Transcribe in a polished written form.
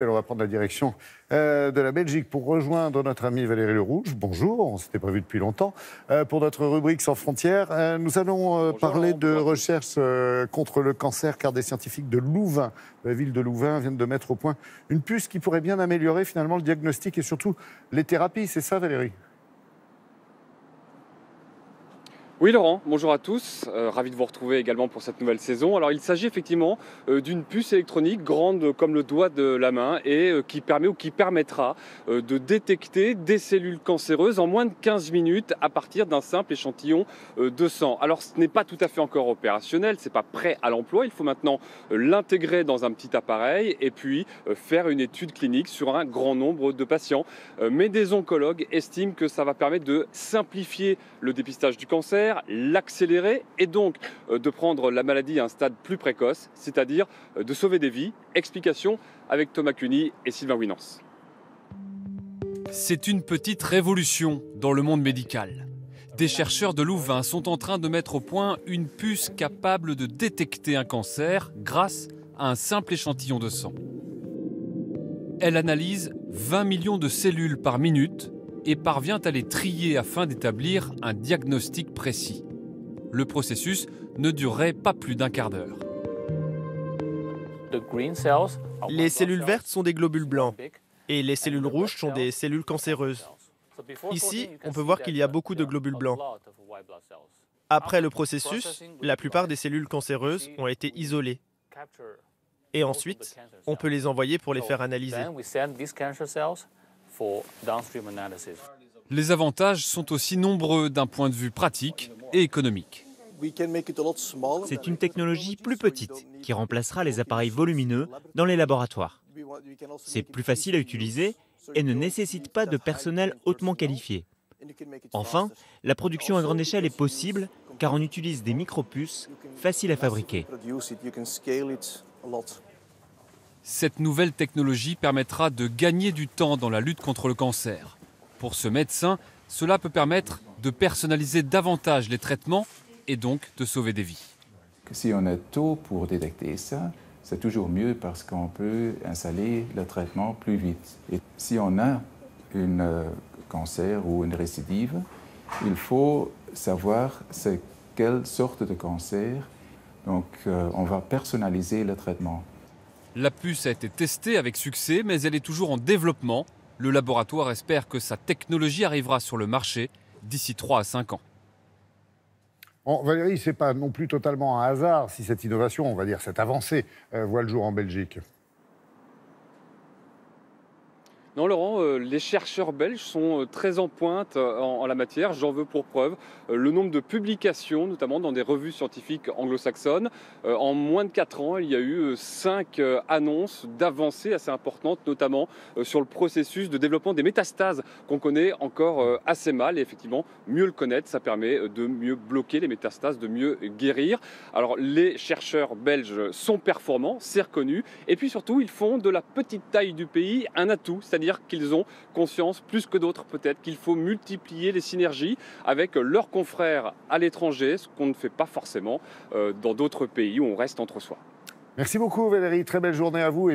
On va prendre la direction de la Belgique pour rejoindre notre ami Valérie Lerouge. Bonjour, on ne s'était pas vu depuis longtemps. Pour notre rubrique Sans frontières, nous allons parler de recherche contre le cancer, car des scientifiques de Louvain, la ville de Louvain, viennent de mettre au point une puce qui pourrait bien améliorer finalement le diagnostic et surtout les thérapies. C'est ça, Valérie ? Oui Laurent, bonjour à tous, ravi de vous retrouver également pour cette nouvelle saison. Alors il s'agit effectivement d'une puce électronique grande comme le doigt de la main et qui permet ou qui permettra de détecter des cellules cancéreuses en moins de 15 minutes à partir d'un simple échantillon de sang. Alors ce n'est pas tout à fait encore opérationnel, c'est pas prêt à l'emploi, il faut maintenant l'intégrer dans un petit appareil et puis faire une étude clinique sur un grand nombre de patients. Mais des oncologues estiment que ça va permettre de simplifier le dépistage du cancer, l'accélérer et donc de prendre la maladie à un stade plus précoce, c'est-à-dire de sauver des vies. Explication avec Thomas Cuny et Sylvain Winans. C'est une petite révolution dans le monde médical. Des chercheurs de Louvain sont en train de mettre au point une puce capable de détecter un cancer grâce à un simple échantillon de sang. Elle analyse 20 millions de cellules par minute et parvient à les trier afin d'établir un diagnostic précis. Le processus ne durerait pas plus d'un quart d'heure. Les cellules vertes sont des globules blancs et les cellules rouges sont des cellules cancéreuses. Ici, on peut voir qu'il y a beaucoup de globules blancs. Après le processus, la plupart des cellules cancéreuses ont été isolées. Et ensuite, on peut les envoyer pour les faire analyser. Les avantages sont aussi nombreux d'un point de vue pratique et économique. C'est une technologie plus petite qui remplacera les appareils volumineux dans les laboratoires. C'est plus facile à utiliser et ne nécessite pas de personnel hautement qualifié. Enfin, la production à grande échelle est possible car on utilise des micropuces faciles à fabriquer. Cette nouvelle technologie permettra de gagner du temps dans la lutte contre le cancer. Pour ce médecin, cela peut permettre de personnaliser davantage les traitements et donc de sauver des vies. Si on est tôt pour détecter ça, c'est toujours mieux parce qu'on peut installer le traitement plus vite. Et si on a un cancer ou une récidive, il faut savoir c'est quelle sorte de cancer. Donc on va personnaliser le traitement. La puce a été testée avec succès, mais elle est toujours en développement. Le laboratoire espère que sa technologie arrivera sur le marché d'ici 3 à 5 ans. Bon, Valérie, ce n'est pas non plus totalement un hasard si cette innovation, on va dire cette avancée, voit le jour en Belgique. Non Laurent, les chercheurs belges sont très en pointe en la matière. J'en veux pour preuve le nombre de publications, notamment dans des revues scientifiques anglo-saxonnes. En moins de 4 ans, il y a eu 5 annonces d'avancées assez importantes, notamment sur le processus de développement des métastases qu'on connaît encore assez mal. Et effectivement, mieux le connaître, ça permet de mieux bloquer les métastases, de mieux guérir. Alors les chercheurs belges sont performants, c'est reconnu. Et puis surtout, ils font de la petite taille du pays un atout, c'est-à-dire qu'ils ont conscience, plus que d'autres peut-être, qu'il faut multiplier les synergies avec leurs confrères à l'étranger, ce qu'on ne fait pas forcément dans d'autres pays où on reste entre soi. Merci beaucoup Valérie, très belle journée à vous.